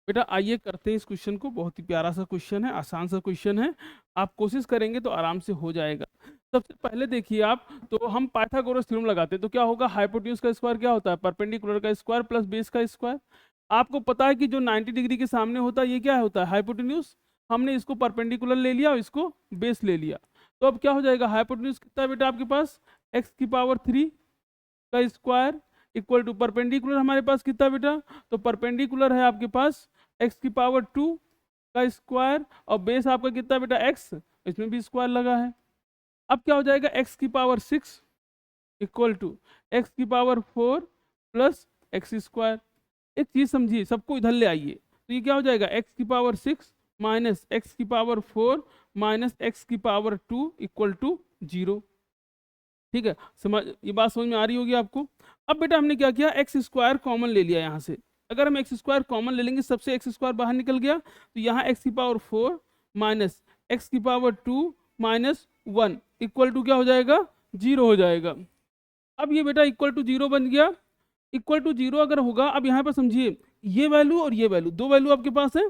बेटा आइए करते हैं इस क्वेश्चन को, बहुत ही प्यारा सा क्वेश्चन है, आसान सा क्वेश्चन है, आप कोशिश करेंगे तो आराम से हो जाएगा। सबसे पहले देखिए आप, तो हम पाइथागोरस थ्योरम लगाते हैं तो क्या होगा, हाइपोटेन्यूज का स्क्वायर क्या होता है, परपेंडिकुलर का स्क्वायर प्लस बेस का स्क्वायर। आपको पता है कि जो 90 डिग्री के सामने होता है ये क्या होता है, हाइपोटेन्यूज। हमने इसको परपेंडिकुलर ले लिया और इसको बेस ले लिया, तो अब क्या हो जाएगा, हाइपोटेन्यूज कितना है बेटा आपके पास, x³ का स्क्वायर इक्वल टू परपेंडिकुलर हमारे पास कितना बेटा, तो परपेंडिकुलर है आपके पास x² का स्क्वायर और बेस आपका कितना बेटा x, इसमें भी स्क्वायर लगा है। अब क्या हो जाएगा, x6 equal to x4 plus x²। एक चीज समझिए, सबको इधर ले आइए, तो ये क्या हो जाएगा, x6 minus x4 minus x2 equal to 0। ठीक है, समझ, ये बात समझ में आ रही होगी आपको। अब बेटा हमने क्या किया, x² कॉमन ले लिया यहाँ से। अगर हम x² कॉमन ले लेंगे, सबसे x² बाहर निकल गया, तो यहाँ x4 minus x2 minus 1 equal to क्या हो जाएगा, 0 हो जाएगा। अब ये बेटा इक्वल टू 0 बन गया। इक्वल टू 0 अगर होगा, अब यहाँ पर समझिए, ये वैल्यू और ये वैल्यू, दो वैल्यू आपके पास है,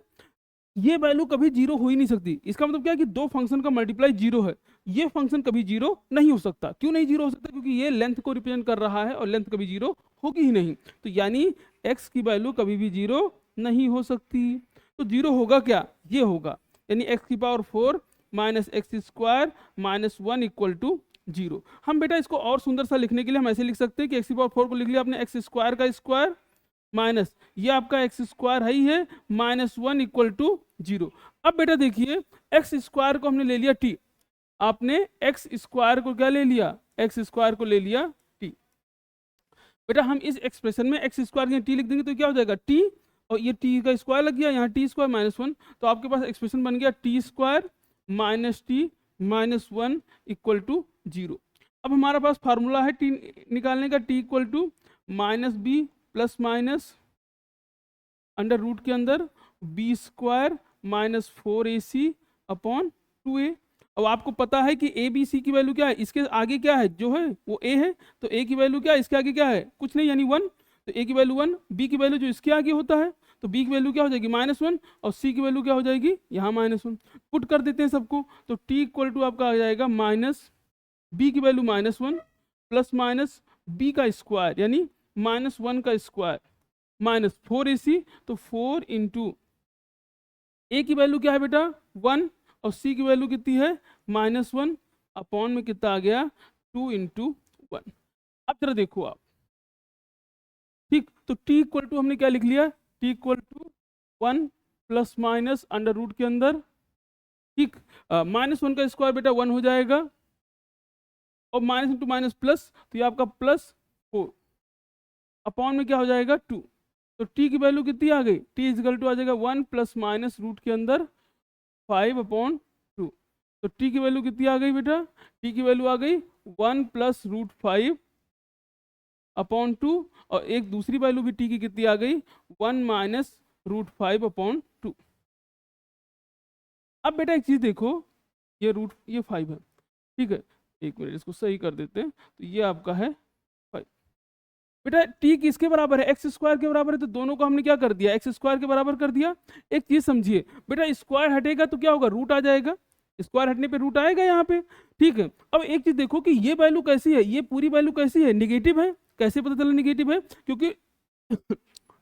ये वैल्यू कभी जीरो हो ही नहीं सकती। इसका मतलब क्या है कि दो फंक्शन का मल्टीप्लाई जीरो है, ये फंक्शन कभी जीरो नहीं हो सकता। क्यों नहीं जीरो हो सकता, क्योंकि ये लेंथ को रिप्रेजेंट कर रहा है और लेंथ कभी जीरो होगी ही नहीं। तो यानी x की वैल्यू कभी भी जीरो नहीं हो सकती। तो जीरो होगा क्या, ये होगा, यानी x4 minus x² minus 1 equal to 0। हम बेटा इसको और सुंदर सा लिखने के लिए हम ऐसे लिख सकते हैं कि x4 को लिख लिया आपने x² का स्क्वायर माइनस ये आपका x² है ही है माइनस 1 इक्वल टू 0। अब बेटा देखिए, x² को हमने ले लिया t, आपने x² को क्या ले लिया, x² को ले लिया t। बेटा हम इस एक्सप्रेशन में x² की t लिख देंगे तो क्या हो जाएगा t, और ये t का स्क्वायर लग गया, यहाँ t² माइनस 1, तो आपके पास एक्सप्रेशन बन गया t² minus t minus 1 equal to 0। अब हमारे पास फार्मूला है t निकालने का, t equal to minus b plus minus under root के अंदर b² minus 4ac upon 2a। अब आपको पता है कि a b c की वैल्यू क्या है, इसके आगे क्या है, जो है वो a है, तो a की वैल्यू क्या है, इसके आगे क्या है, कुछ नहीं, यानी 1। तो a की वैल्यू 1, b की वैल्यू जो इसके आगे होता है, तो b की वैल्यू क्या हो जाएगी, -1, और c की वैल्यू क्या हो जाएगी, यहाँ -1। पुट कर देते हैं सबको, तो t इक्वल टू आपका आ जाएगा माइनस b की वैल्यू -1 प्लस माइनस b का स्क्वायर यानी -1 का स्क्वायर माइनस 4ac, तो 4 इंटू ए की वैल्यू क्या है बेटा 1 और सी की वैल्यू कितनी है -1 अपॉन में कितना आ गया 2 इंटू 1। अब जरा देखो आप, ठीक, तो t इक्वल टू हमने क्या लिख लिया, t equal to 1 plus minus under root के अंदर, ठीक, -1 का स्क्वायर बेटा 1 हो जाएगा, और माइनस इंटू माइनस प्लस, तो ये आपका +4 अपॉन में क्या हो जाएगा 2। तो t की वैल्यू कितनी आ गई, t इजकल टू आ जाएगा 1 प्लस माइनस रूट के अंदर 5 अपॉन 2। तो t की वैल्यू कितनी आ गई बेटा, t की वैल्यू आ गई 1 प्लस √5 अपॉन 2, और एक दूसरी वैल्यू भी t की कितनी आ गई 1 माइनस √5 अपॉन 2। अब बेटा एक चीज देखो, ये 5 है, ठीक है, एक मिनट इसको सही कर देते हैं, तो ये आपका है 5। बेटा t किसके बराबर है, x² के बराबर है, तो दोनों को हमने क्या कर दिया, x² के बराबर कर दिया। एक चीज समझिए बेटा, स्क्वायर हटेगा तो क्या होगा, रूट आ जाएगा, स्क्वायर हटने पे रूट आएगा यहाँ पे, ठीक है। अब एक चीज देखो कि ये वैल्यू कैसी है, ये पूरी वैल्यू कैसी है, निगेटिव है। कैसे पता चला निगेटिव है, क्योंकि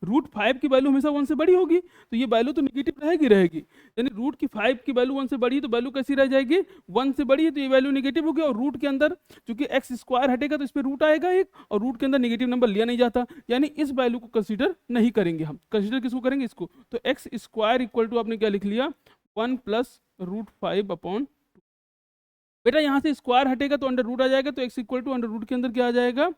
√5 की वैल्यू हमेशा 1 से बड़ी होगी, तो ये वैल्यू तो निगेटिव रहेगी रहेगी, यानी √5 की वैल्यू 1 से बड़ी है तो वैल्यू कैसी रह जाएगी, 1 से बड़ी है तो ये वैल्यू निगेटिव होगी, और रूट के अंदर चूंकि x² हटेगा तो इस पर रूट आएगा एक, और रूट के अंदर निगेटिव नंबर लिया नहीं जाता, यानी इस वैल्यू को कंसीडर नहीं करेंगे हम। कंसीडर किसको करेंगे, इसको। तो x² इक्वल टू आपने क्या लिख लिया 1 प्लस √5 अपॉन, बेटा यहाँ से स्क्वायर हटेगा तो अंडर रूट आ जाएगा, तो x equal to under root के अंदर क्या आ जाएगा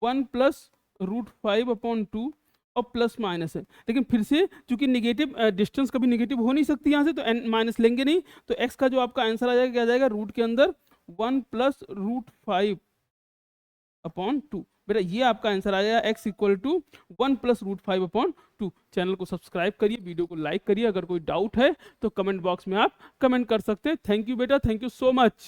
1 प्लस √5 अपॉन 2, और प्लस माइनस है, लेकिन फिर से चूंकि निगेटिव डिस्टेंस कभी निगेटिव हो नहीं सकती यहाँ से, तो n माइनस लेंगे नहीं, तो x का जो आपका आंसर आ जाएगा क्या आ जाएगा, रूट के अंदर 1 प्लस √5 अपॉन 2। बेटा ये आपका आंसर आ जाएगा x equal to 1 plus √5 upon 2। Channel को सब्सक्राइब करिए, वीडियो को लाइक करिए, अगर कोई डाउट है तो कमेंट बॉक्स में आप कमेंट कर सकते हैं। थैंक यू बेटा, थैंक यू सो मच।